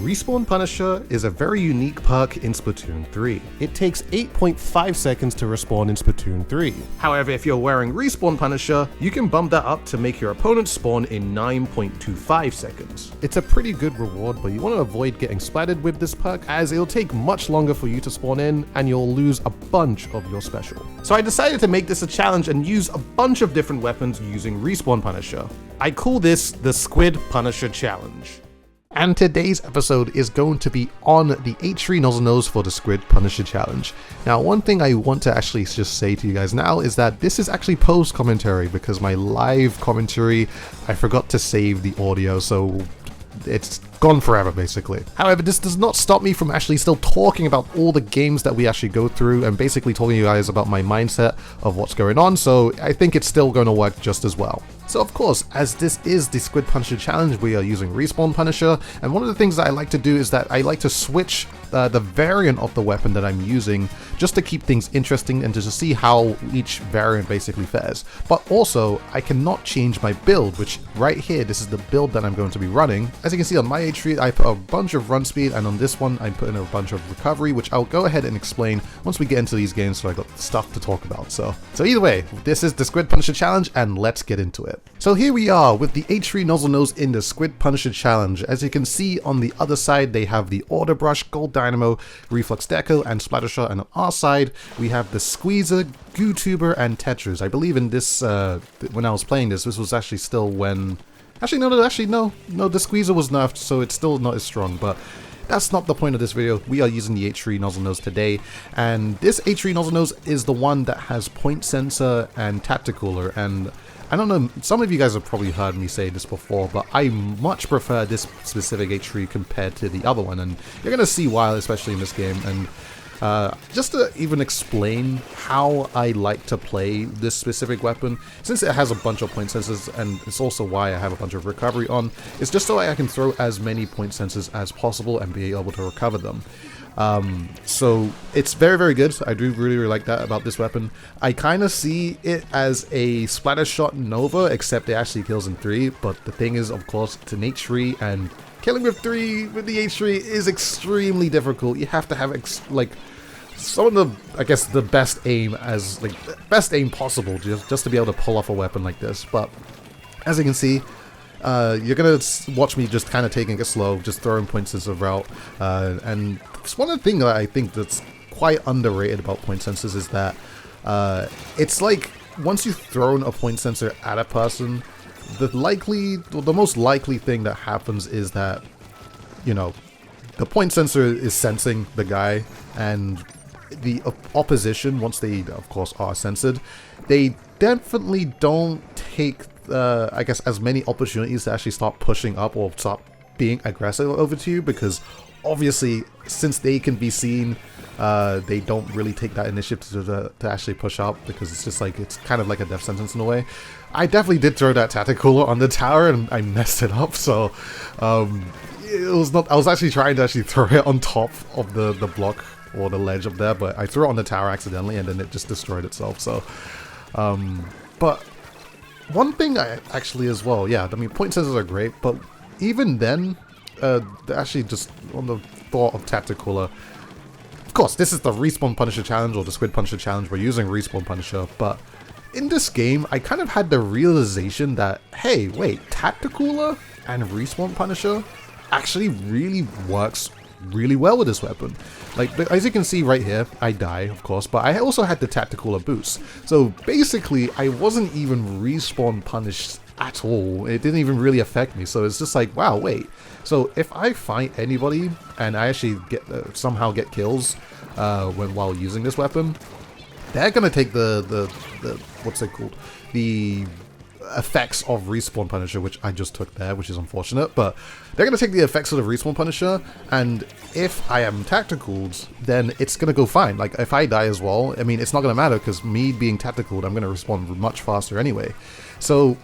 Respawn Punisher is a very unique perk in Splatoon 3. It takes 8.5 seconds to respawn in Splatoon 3. However, if you're wearing Respawn Punisher, you can bump that up to make your opponent spawn in 9.25 seconds. It's a pretty good reward, but you want to avoid getting splattered with this perk as it'll take much longer for you to spawn in and you'll lose a bunch of your special. So I decided to make this a challenge and use a bunch of different weapons using Respawn Punisher. I call this the Squid Punisher Challenge. And today's episode is going to be on the H-3 Nozzlenose for the Squid Punisher Challenge. Now, one thing I want to actually just say to you guys now is that this is actually post commentary because my live commentary, I forgot to save the audio, so it's gone forever basically. However, this does not stop me from actually still talking about all the games that we actually go through and basically talking to you guys about my mindset of what's going on, so I think it's still going to work just as well. So of course, as this is the Squid Punisher Challenge, we are using Respawn Punisher, and one of the things that I like to do is that I like to switch the variant of the weapon that I'm using just to keep things interesting and just to see how each variant basically fares. But also, I cannot change my build, which right here, this is the build that I'm going to be running. As you can see on my H3, I put a bunch of run speed, and on this one, I put in a bunch of recovery, which I'll go ahead and explain once we get into these games, so I got stuff to talk about. So either way, this is the Squid Punisher Challenge, and let's get into it. So here we are with the H-3 Nozzlenose in the Squid Punisher Challenge. As you can see on the other side, they have the Order Brush, Gold Dynamo, Reflux Deco, and Splattershot, and on our side, we have the Squeezer, Gootuber, and Tetris. I believe in this, when I was playing this was actually still when... No, the Squeezer was nerfed, so it's still not as strong, but that's not the point of this video. We are using the H-3 Nozzlenose today, and this H-3 Nozzlenose is the one that has Point Sensor and Tacticooler, and I don't know, some of you guys have probably heard me say this before, but I much prefer this specific H-3 compared to the other one, and you're going to see why, especially in this game. And just to even explain how I like to play this specific weapon, since it has a bunch of point sensors, and it's also why I have a bunch of recovery on, it's just so I can throw as many point sensors as possible and be able to recover them. So it's very, very good. I do really like that about this weapon. I kind of see it as a Splattershot Nova, except it actually kills in 3, but the thing is, of course, it's an H3, and killing with 3 with the H3 is extremely difficult. You have to have some of the, I guess, the best aim best aim possible just to be able to pull off a weapon like this. But as you can see, you're gonna watch me just kind of taking it slow, just throwing point sensors out, and it's one of the things that I think that's quite underrated about point sensors is that it's like once you've thrown a point sensor at a person, the most likely thing that happens is that, you know, the point sensor is sensing the guy, and the opposition, once they of course are censored, they definitely don't take I guess as many opportunities to actually start pushing up or start being aggressive over to you, because obviously since they can be seen, they don't really take that initiative to actually push up, because it's just like, it's kind of like a death sentence in a way. I definitely did throw that Tacticooler on the tower and I messed it up, so it was not, I was actually trying to actually throw it on top of the block or the ledge up there, but I threw it on the tower accidentally and then it just destroyed itself. So but one thing actually as well, yeah, I mean, point sensors are great, but even then, actually just on the thought of Tacticooler, of course, this is the Respawn Punisher Challenge, or the Squid Punisher Challenge. We're using Respawn Punisher, but in this game, I kind of had the realization that, hey, wait, Tacticooler and Respawn Punisher actually really works really well with this weapon. Like, as you can see right here, I die, of course, but I also had the Tacticooler boost. So basically, I wasn't even Respawn punished at all. It didn't even really affect me. So it's just like, wow, wait. So if I fight anybody and I actually get somehow get kills while using this weapon, they're gonna take the what's it called? The effects of Respawn Punisher, which I just took there, which is unfortunate, but they're going to take the effects of the Respawn Punisher, and if I am tacticaled, then it's going to go fine. Like, if I die as well, I mean, it's not going to matter, because me being tacticaled, I'm going to respond much faster anyway. So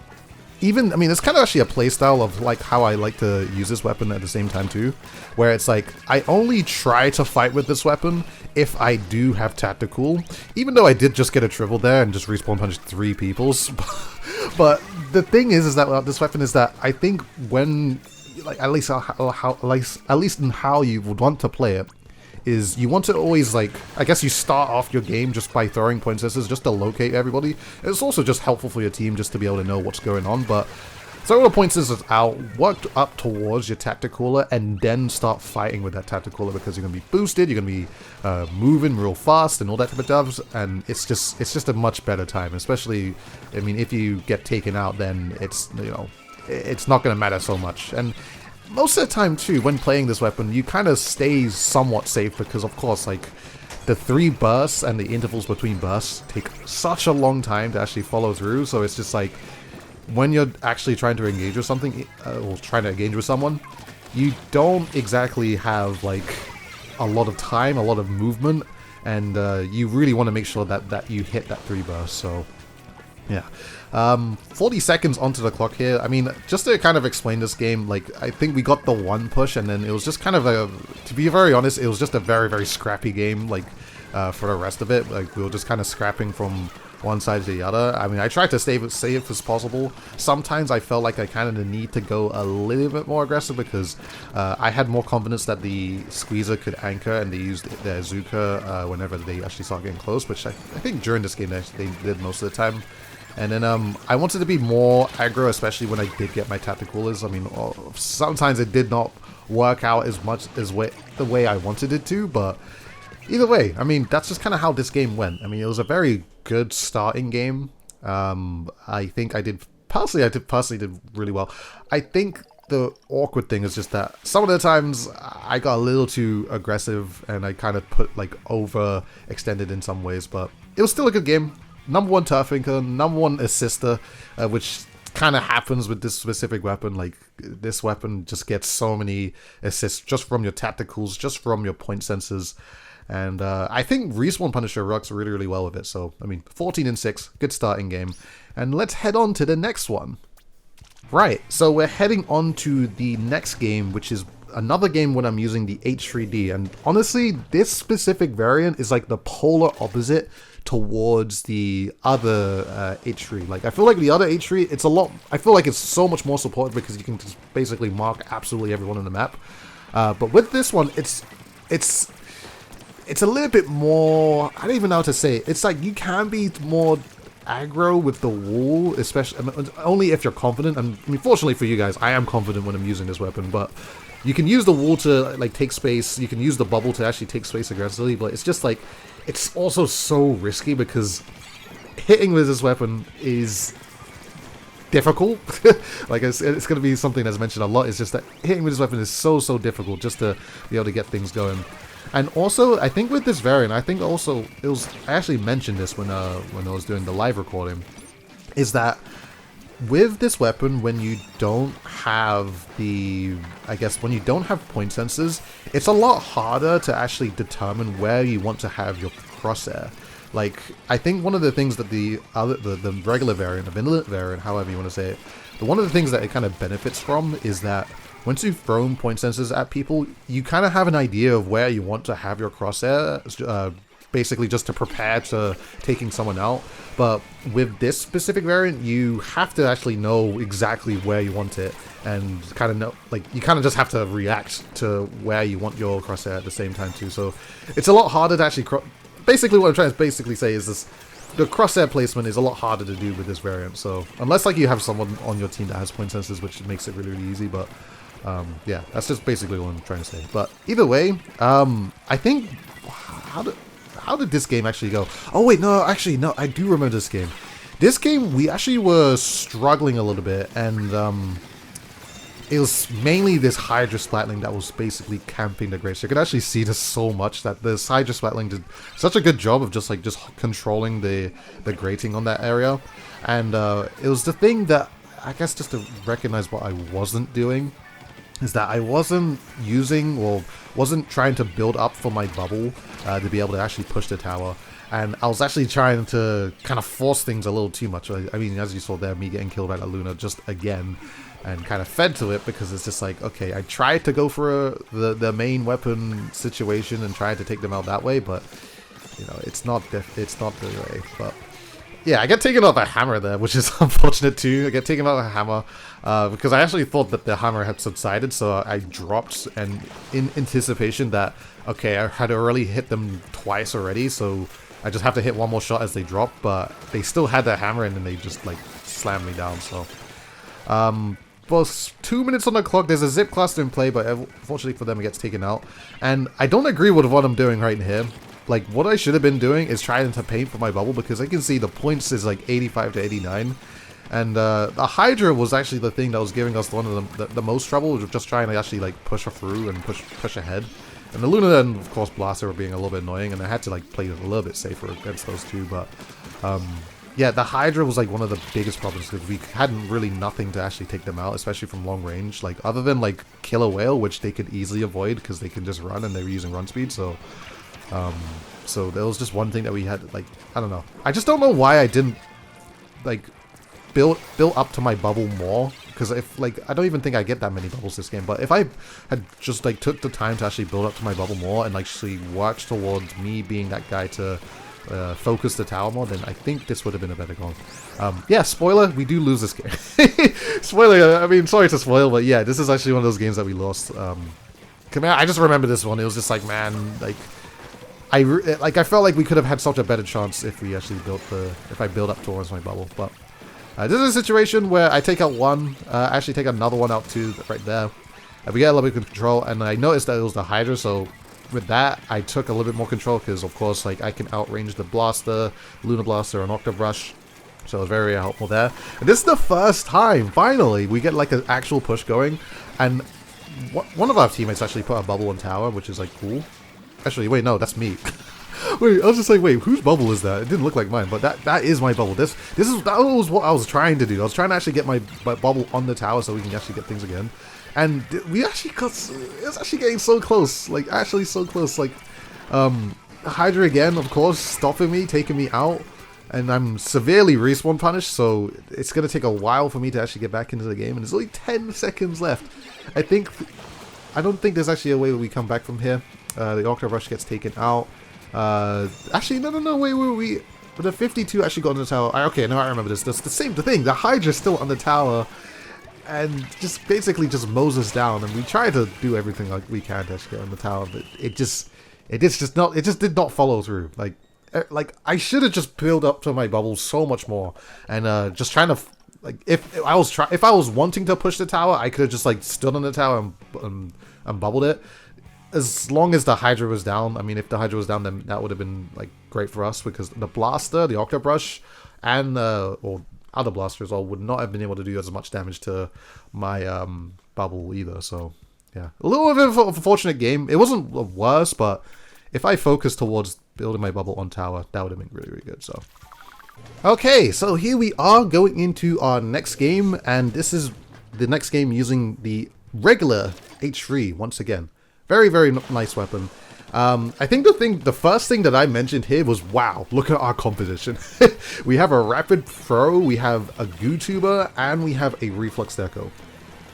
even, I mean, it's kind of actually a playstyle of like how I like to use this weapon at the same time too, where it's like, I only try to fight with this weapon if I do have tactical, even though I did just get a triple there and just respawn punched 3 peoples. But the thing is that this weapon is that I think when like at least at least in how you would want to play it, is you want to always, like, I guess you start off your game just by throwing princesses just to locate everybody. It's also just helpful for your team just to be able to know what's going on, but throw the princesses out, work up towards your tacticooler, and then start fighting with that tacticooler because you're going to be boosted, you're going to be moving real fast and all that type of stuff, and it's just a much better time, especially, I mean, if you get taken out, then it's, you know, it's not going to matter so much. And most of the time, too, when playing this weapon, you kind of stay somewhat safe because, of course, like, the 3 bursts and the intervals between bursts take such a long time to actually follow through, so it's just like, when you're actually trying to engage with something, or trying to engage with someone, you don't exactly have, like, a lot of time, a lot of movement, and you really want to make sure that you hit that 3 burst, so, yeah. 40 seconds onto the clock here. I mean, just to kind of explain this game, like, I think we got the 1 push, and then it was just kind of a, to be very honest, it was just a very, very scrappy game, like, for the rest of it. Like, we were just kind of scrapping from one side to the other. I mean, I tried to stay as safe as possible. Sometimes I felt like I kind of need to go a little bit more aggressive because I had more confidence that the squeezer could anchor and they used their Zuka whenever they actually start getting close, which I think during this game they did most of the time. And then I wanted to be more aggro, especially when I did get my tacticoolers. I mean, sometimes it did not work out as much as the way I wanted it to, but either way, I mean, that's just kind of how this game went. I mean, it was a very good starting game. I think I personally did really well. I think the awkward thing is just that some of the times I got a little too aggressive and I kind of overextended in some ways, but it was still a good game. Number 1 turf thinker, number 1 assister, which kind of happens with this specific weapon. Like, this weapon just gets so many assists just from your tacticals, just from your point sensors. And I think Respawn Punisher works really, really well with it. So, I mean, 14 and 6, good starting game. And let's head on to the next one. Right, so we're heading on to the next game, which is another game when I'm using the H-3D. And honestly, this specific variant is like the polar opposite towards the other H3. Like, I feel like the other H3, I feel like it's so much more supported because you can just basically mark absolutely everyone on the map. But with this one, it's a little bit more, I don't even know how to say it. It's like you can be more aggro with the wall, especially, I mean, only if you're confident. And I mean, fortunately for you guys, I am confident when I'm using this weapon, but you can use the wall to, like, take space. You can use the bubble to actually take space aggressively, but it's just like, it's also so risky because hitting with this weapon is difficult. Like, it's going to be something that's mentioned a lot. It's just that hitting with this weapon is so difficult just to be able to get things going. And also, I think with this variant, I actually mentioned this when I was doing the live recording, is that with this weapon, when you don't have when you don't have point sensors, it's a lot harder to actually determine where you want to have your crosshair. Like, I think one of the things that the regular variant, the vanilla variant, however you want to say it, one of the things that it kind of benefits from is that once you've thrown point sensors at people, you kind of have an idea of where you want to have your crosshair, basically just to prepare to taking someone out. But with this specific variant, you have to actually know exactly where you want it, and kind of know, like, you kind of just have to react to where you want your crosshair at the same time too. So it's a lot harder to actually, basically what I'm trying to basically say is this, the crosshair placement is a lot harder to do with this variant. So unless, like, you have someone on your team that has point sensors, which makes it really, really easy, but yeah, that's just basically what I'm trying to say. But either way, I think, how did this game actually go? Oh wait, no, actually, no, I do remember this game. This game, we actually were struggling a little bit, and it was mainly this Hydra Splatling that was basically camping the Grace. You could actually see this so much that this Hydra Splatling did such a good job of just controlling the grating on that area. And it was the thing that, I guess, just to recognize what I wasn't doing, is that I wasn't wasn't trying to build up for my bubble to be able to actually push the tower. And I was actually trying to kind of force things a little too much. I mean, as you saw there, me getting killed by that Luna just again, and kind of fed to it because it's just like, okay, I tried to go for the main weapon situation and tried to take them out that way, but, you know, it's not the way. But Yeah, I get taken out by a hammer there, which is unfortunate too. I get taken out by a hammer because I actually thought that the hammer had subsided, so I dropped, and in anticipation that, okay, I had already hit them twice already, so I just have to hit one more shot as they drop, but they still had that hammer and then they just like slammed me down, so. Well, 2 minutes on the clock, there's a zip cluster in play, but unfortunately for them it gets taken out. And I don't agree with what I'm doing right here. Like, what I should have been doing is trying to paint for my bubble, because I can see the points is like 85 to 89. And the Hydra was actually the thing that was giving us one of the most trouble, was just trying to actually like push her through and push ahead. And the Luna and of course Blaster were being a little bit annoying, and I had to like play it a little bit safer against those two, but yeah, the Hydra was like one of the biggest problems because we hadn't really nothing to actually take them out, especially from long range, like other than like Killer Whale, which they could easily avoid because they can just run and they were using run speed, so so there was just one thing that we had, like, I don't know. I just don't know why I didn't, like, build up to my bubble more. Because if, like, I don't even think I get that many bubbles this game. But if I had just, like, took the time to actually build up to my bubble more and, like, actually watch towards me being that guy to focus the tower more, then I think this would have been a better goal. Yeah, spoiler, we do lose this game. Spoiler, I mean, sorry to spoil, but yeah, this is actually one of those games that we lost. I just remember this one. It was just like, man, like... I felt like we could have had such a better chance if we actually if I build up towards my bubble, but this is a situation where I take out one, actually take another one out too, right there. We get a little bit of control, and I noticed that it was the Hydra, so with that, I took a little bit more control, because of course, like, I can outrange the Blaster, Luna Blaster, and Octave Rush, so it was very helpful there. And this is the first time, finally, we get like an actual push going, and one of our teammates actually put a bubble on tower, which is like cool. Actually, wait, no, that's me. Wait, I was just like, wait, whose bubble is that? It didn't look like mine, but that is my bubble. That was what I was trying to do. I was trying to actually get my bubble on the tower so we can actually get things again. And we actually got, it was actually getting so close, like, actually so close. Like, Hydra again, of course, stopping me, taking me out, and I'm severely respawn punished, so it's going to take a while for me to actually get back into the game, and there's only 10 seconds left. I don't think there's actually a way that we come back from here. The Octave Rush gets taken out. Actually, no, wait, the 52 actually got on the tower. Okay, now I remember this. That's the thing. The Hydra's still on the tower, and just basically just mows us down. And we try to do everything like we can to actually get on the tower, but it just did not follow through. Like I should have just built up to my bubble so much more, and just trying to. Like, if I was wanting to push the tower, I could have just like stood on the tower and bubbled it. As long as the Hydra was down, I mean, if the Hydra was down, then that would have been like great for us, because the Blaster, the Octave Rush, and or other blasters all would not have been able to do as much damage to my bubble either. So yeah, a little bit of a unfortunate game. It wasn't worse, but if I focused towards building my bubble on tower, that would have been really, really good. So. Okay, so here we are going into our next game, and this is the next game using the regular H-3 once again. Very, very nice weapon. I think the first thing that I mentioned here was, wow, look at our composition. We have a Rapid Throw, we have a Goo Tuber, and we have a Reflux Deco.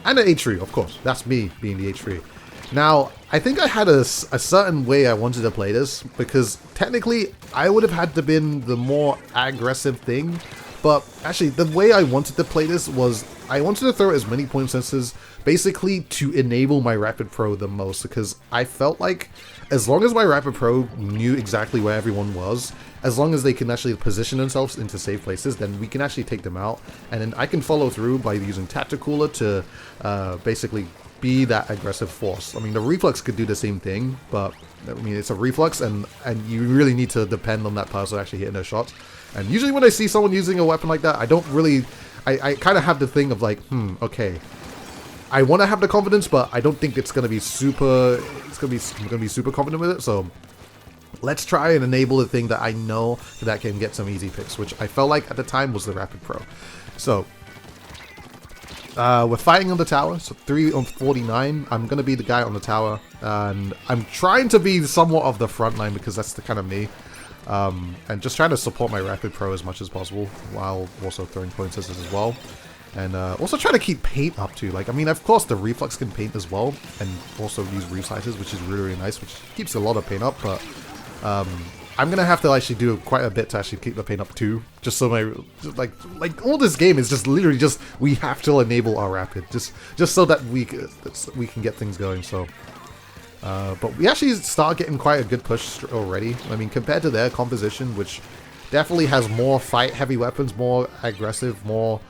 And an H-3, of course. That's me being the H-3. Now, I think I had a certain way I wanted to play this, because technically I would have had to been the more aggressive thing, but actually the way I wanted to play this was I wanted to throw as many point sensors basically to enable my Rapid Pro the most, because I felt like as long as my Rapid Pro knew exactly where everyone was, as long as they can actually position themselves into safe places, then we can actually take them out, and then I can follow through by using Tacticooler to basically be that aggressive force. I mean, the Reflux could do the same thing, but I mean, it's a Reflux, and you really need to depend on that person actually hitting their shots. And usually when I see someone using a weapon like that, I don't really, I kind of have the thing of like, okay, I want to have the confidence, but I don't think it's going to be super, I'm going to be super confident with it. So let's try and enable the thing that I know that can get some easy picks, which I felt like at the time was the Rapid Pro. So we're fighting on the tower, so 3 on 49. I'm going to be the guy on the tower, and I'm trying to be somewhat of the front line because that's the kind of me. And just trying to support my Rapid Pro as much as possible, while also throwing point scissors as well. And also trying to keep paint up too. Like, I mean, of course the Reflux can paint as well, and also use resizes, which is really, really nice, which keeps a lot of paint up, but I'm gonna have to actually do quite a bit to actually keep the pain up too. Just so my like all this game is just literally just we have to enable our rapid just so that we can get things going. So, but we actually start getting quite a good push already. I mean, compared to their composition, which definitely has more fight-heavy weapons, more aggressive, more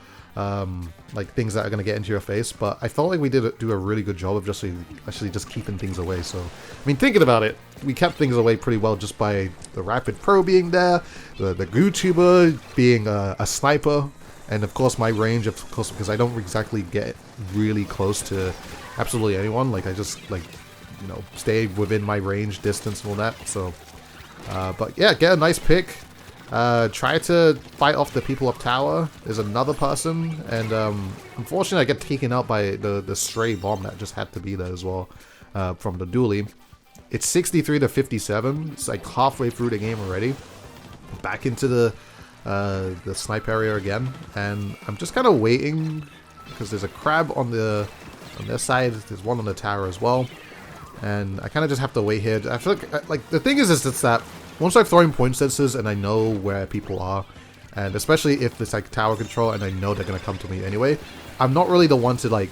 like things that are going to get into your face, but I felt like we did do a really good job of actually just keeping things away. So, I mean, thinking about it, we kept things away pretty well just by the Rapid Pro being there, the Goo Tuber being a sniper, and of course my range, of course, because I don't exactly get really close to absolutely anyone. Like, I just, like, you know, stay within my range, distance, and all that. So, but yeah, get a nice pick. Try to fight off the people up tower. There's another person, and unfortunately I get taken out by the stray bomb that just had to be there as well from the dually. It's 63 to 57. It's like halfway through the game already. Back into the snipe area again, and I'm just kind of waiting because there's a crab on their side. There's one on the tower as well, and I kind of just have to wait here. I feel like the thing is it's that once I've thrown point sensors and I know where people are, and especially if it's like tower control and I know they're going to come to me anyway, I'm not really the one to like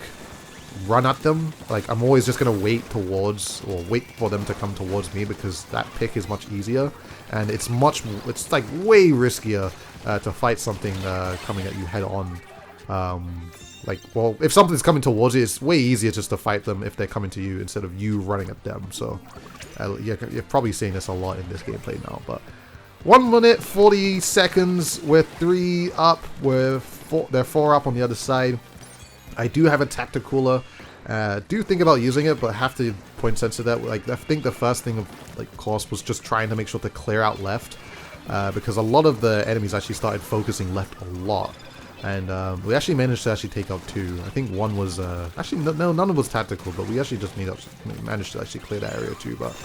run at them. Like, I'm always just going to wait for them to come towards me, because that pick is much easier, and it's like way riskier to fight something coming at you head on. Like, well, if something's coming towards you, it's way easier just to fight them if they're coming to you instead of you running at them. So you're probably seeing this a lot in this gameplay now. But 1 minute 40 seconds, we're 3 up, they're 4 up on the other side. I do have a tacticooler. Do think about using it, but have to point sensor that. Like, I think the first thing of like course was just trying to make sure to clear out left, because a lot of the enemies actually started focusing left a lot. And we actually managed to actually take out 2. I think one was actually no, none of it was tactical, but we actually just managed to actually clear that area too. But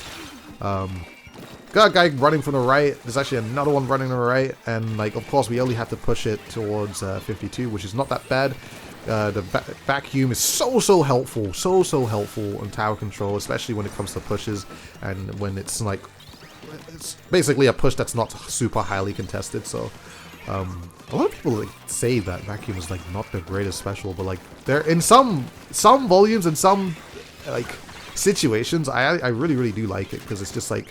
got a guy running from the right. There's actually another one running to the right, and like, of course, we only have to push it towards 52, which is not that bad. The vacuum is so helpful, so helpful on tower control, especially when it comes to pushes, and when it's like, it's basically a push that's not super highly contested. So a lot of people like say that vacuum is like not the greatest special, but like there in some volumes and some like situations, I really do like it, because it's just like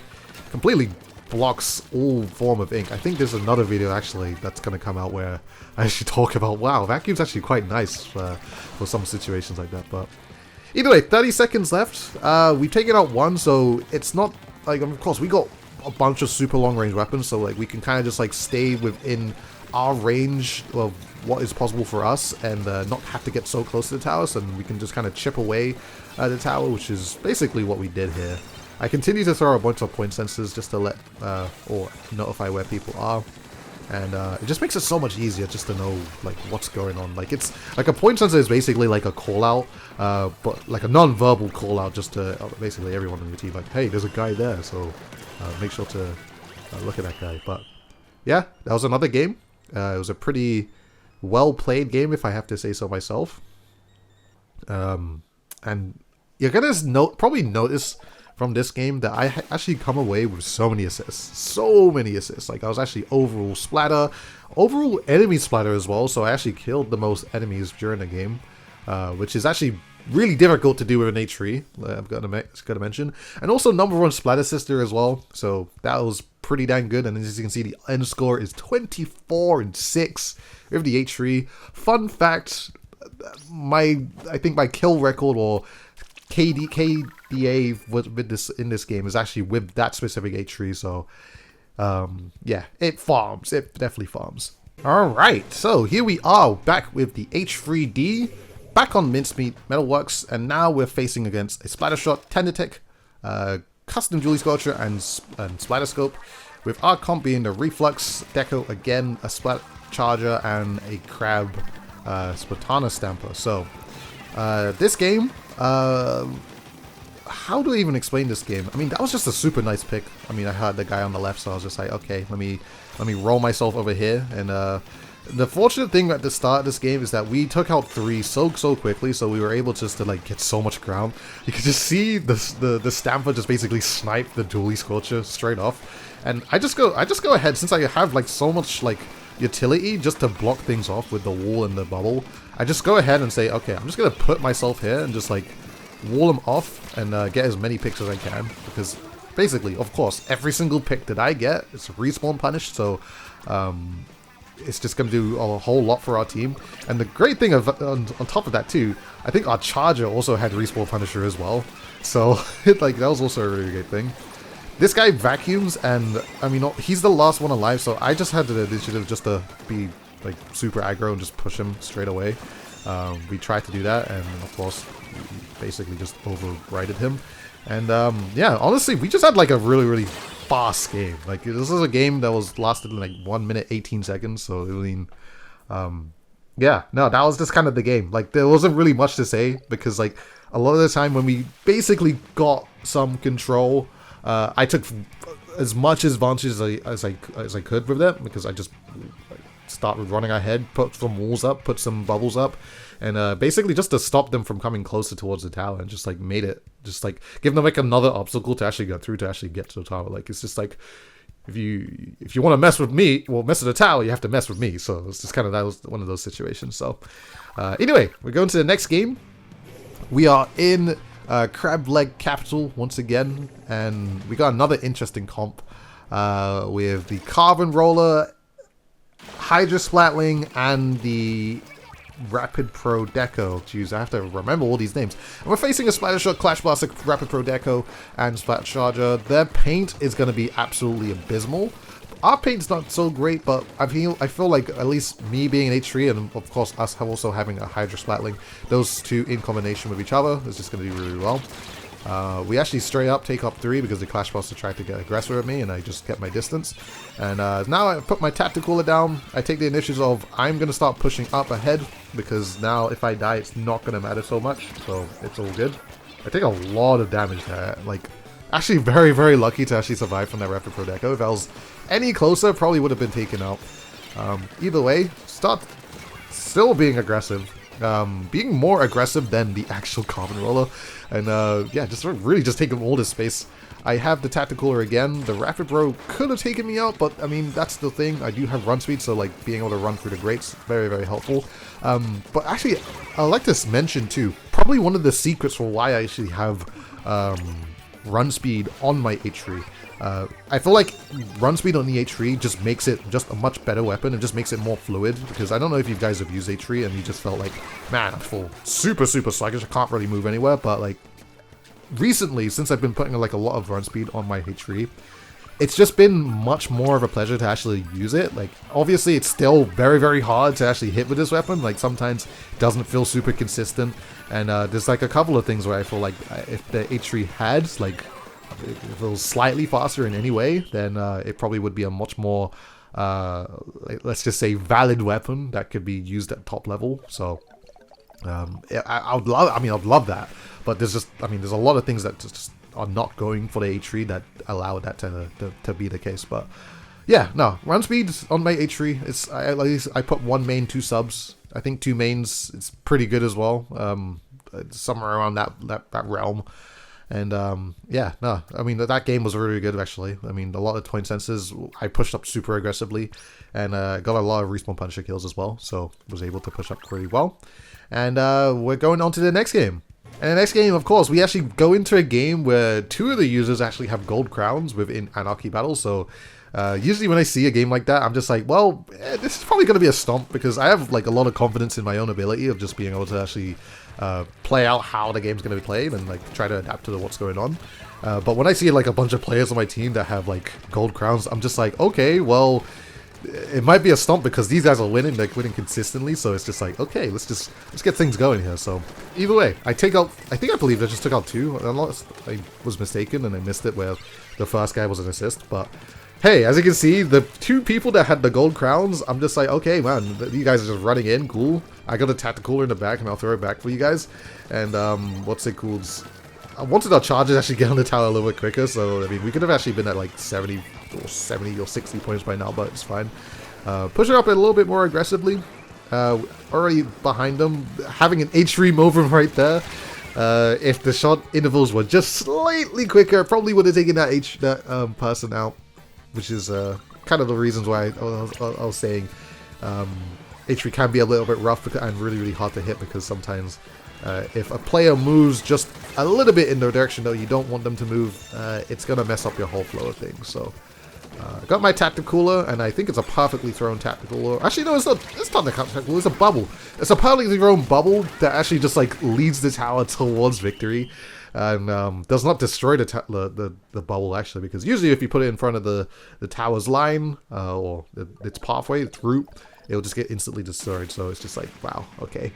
completely blocks all form of ink. I think there's another video actually that's gonna come out where I actually talk about, wow, vacuum's actually quite nice for some situations like that. But either way, 30 seconds left. We've taken out 1, so it's not like, of course, we got a bunch of super long range weapons, so like we can kind of just like stay within our range of what is possible for us, and not have to get so close to the towers, and we can just kind of chip away the tower, which is basically what we did here. I continue to throw a bunch of point sensors just to let or notify where people are, and it just makes it so much easier just to know like what's going on. Like, it's like a point sensor is basically like a call out, but like a non-verbal call out just to basically everyone on your team, like, hey, there's a guy there, so make sure to look at that guy. But yeah, that was another game. It was a pretty well played game, if I have to say so myself. And you're gonna probably notice from this game that I actually come away with so many assists. Like, I was actually overall splatter, overall enemy splatter as well, so I actually killed the most enemies during the game, which is actually really difficult to do with an H-3, I've got to mention. And also number 1 splatter sister as well, so that was pretty dang good. And as you can see, the end score is 24-6 with the H-3. Fun fact, I think my kill record, or KDA with in this game, is actually with that specific H-3, so yeah, it farms. It definitely farms. Alright, so here we are back with the H-3D, back on Mincemeat Metalworks, and now we're facing against a Splattershot, Tendertech, Custom Dually Sculpture, and Splatterscope, with our comp being the Reflux, Deco again, a Splat Charger, and a Crab Splatana Stamper. So this game, how do I even explain this game? I mean, that was just a super nice pick. I mean, I had the guy on the left, so I was just like, okay, let me roll myself over here. And the fortunate thing at the start of this game is that we took out 3 so quickly, so we were able just to like get so much ground. You could just see the Stamper just basically snipe the Dually Scorcher straight off. And I just go ahead, since I have like so much like utility just to block things off with the wall and the bubble. I just go ahead and say, okay, I'm just gonna put myself here and just like wall them off and get as many picks as I can, because basically, of course, every single pick that I get is respawn punished, so it's just going to do a whole lot for our team. And the great thing of on top of that too, I think our charger also had respawn punisher as well, so like that was also a really great thing. This guy vacuums, and I mean, he's the last one alive, so I just had the initiative just to be like super aggro and just push him straight away. We tried to do that, and of course we basically just overrided him. And yeah, honestly, we just had like a really fast game. Like, this is a game that was lasted like 1 minute 18 seconds, so I mean, yeah, no, that was just kind of the game. Like, there wasn't really much to say, because like a lot of the time when we basically got some control, I took as much advantage as I could with it, because I just started running ahead, put some walls up, put some bubbles up, and basically just to stop them from coming closer towards the tower, and just like made it, just like give them like another obstacle to actually go through, to actually get to the tower. Like, it's just like, if you want to mess with me, well, mess with the tower, you have to mess with me. So it's just kind of, that was one of those situations. So anyway, we're going to the next game. We are in Crab Leg Capital once again, and we got another interesting comp with the Carbon Roller, Hydra Splatling, and the Rapid Pro Deco. Jeez, I have to remember all these names. And we're facing a Splatter Shot, Clash Blaster, Rapid Pro Deco, and Splat Charger. Their paint is going to be absolutely abysmal. Our paint's not so great, but I feel like at least me being an H3, and of course us also having a Hydra Splatling, those two in combination with each other is just going to do really well. We actually straight up take up 3 because the Clash Buster tried to get aggressive at me, and I just kept my distance. And now I put my Tacticooler down. I take the initiative of I'm going to start pushing up ahead, because now if I die, it's not going to matter so much, so it's all good. I take a lot of damage there. Like, actually very lucky to actually survive from that Rapid Pro Deco. If I was any closer, probably would have been taken out. Either way, start still being aggressive. Being more aggressive than the actual Carbon Roller, and yeah, just really just taking all this space. I have the Tacticooler again. The Rapid Bro could have taken me out, but I mean, that's the thing. I do have run speed, so like being able to run through the grates, very helpful. But actually, I'd like to mention too, probably one of the secrets for why I actually have run speed on my H3. I feel like run speed on the H3 just makes it just a much better weapon, and just makes it more fluid, because I don't know if you guys have used H3 and you just felt like, man, I feel super sluggish, I can't really move anywhere. But like recently, since I've been putting like a lot of run speed on my H3, it's just been much more of a pleasure to actually use it. Like, obviously it's still very hard to actually hit with this weapon. Like, sometimes it doesn't feel super consistent, and there's like a couple of things where I feel like if the H3 had like, if it was slightly faster in any way, then it probably would be a much more, like, let's just say, valid weapon that could be used at top level. So I would love that. But there's just, I mean, there's a lot of things that just are not going for the H3 that allow that to be the case. But yeah, no, run speed on my H3, it's at least I put 1 main, 2 subs. I think 2 mains, it's pretty good as well. Somewhere around that realm. And yeah, no, I mean, that game was really good actually. I mean, a lot of point senses, I pushed up super aggressively, and got a lot of respawn Punisher kills as well, so was able to push up pretty well. And we're going on to the next game. And the next game, of course, we actually go into a game where 2 of the users actually have gold crowns within Anarchy battles. So usually when I see a game like that, I'm just like, well, this is probably going to be a stomp, because I have like a lot of confidence in my own ability of just being able to actually play out how the game's going to be played, and like try to adapt to what's going on. But when I see like a bunch of players on my team that have like gold crowns, I'm just like, okay, well, it might be a stomp because these guys are winning, they're winning consistently, so it's just like, okay, let's get things going here. So either way, I believe I just took out 2, unless I was mistaken and I missed it where the first guy was an assist. But hey, as you can see, the 2 people that had the gold crowns, I'm just like, okay, man, you guys are just running in, cool. I got a Tacticooler in the back, and I'll throw it back for you guys. And what's it called? I wanted our charges actually get on the tower a little bit quicker, so I mean, we could have actually been at like 70 or 60 points by now, but it's fine. Push it up a little bit more aggressively. Already behind them, having an H3 moment right there. If the shot intervals were just slightly quicker, probably would have taken that person out. which is kind of the reasons why I was saying H3 can be a little bit rough and really hard to hit, because sometimes if a player moves just a little bit in the direction that you don't want them to move, it's going to mess up your whole flow of things. So I got my tactical, and I think it's a perfectly thrown tactical. Actually, no, it's not the tactical, it's a bubble. It's a perfectly thrown bubble that actually just like leads the tower towards victory, and does not destroy the bubble, actually, because usually if you put it in front of the tower's line, or its pathway, its route, it'll just get instantly destroyed. So it's just like, wow, okay.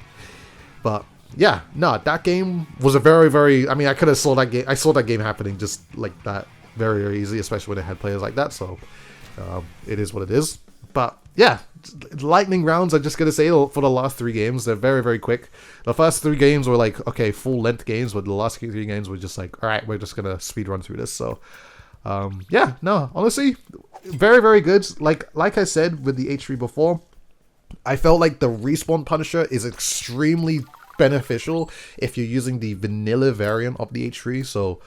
But yeah, no, that game was a very, I mean, I could have saw that game. I saw that game happening just like that very easy, especially when it had players like that. So it is what it is. But yeah, lightning rounds, I'm just gonna say, for the last 3 games, they're very quick. The first 3 games were like, okay, full length games, but the last 3 games were just like, all right, we're just gonna speed run through this. So yeah, no, honestly, very good. Like I said with the H3 before, I felt like the respawn Punisher is extremely beneficial if you're using the vanilla variant of the H3. So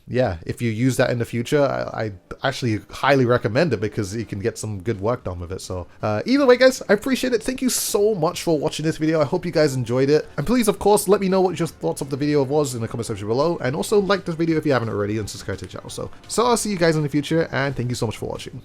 yeah, if you use that in the future, I actually highly recommend it, because you can get some good work done with it. So either way, guys, I appreciate it. Thank you so much for watching this video. I hope you guys enjoyed it, and please, of course, let me know what your thoughts of the video was in the comment section below, and also like this video if you haven't already, and subscribe to the channel. So I'll see you guys in the future, and thank you so much for watching.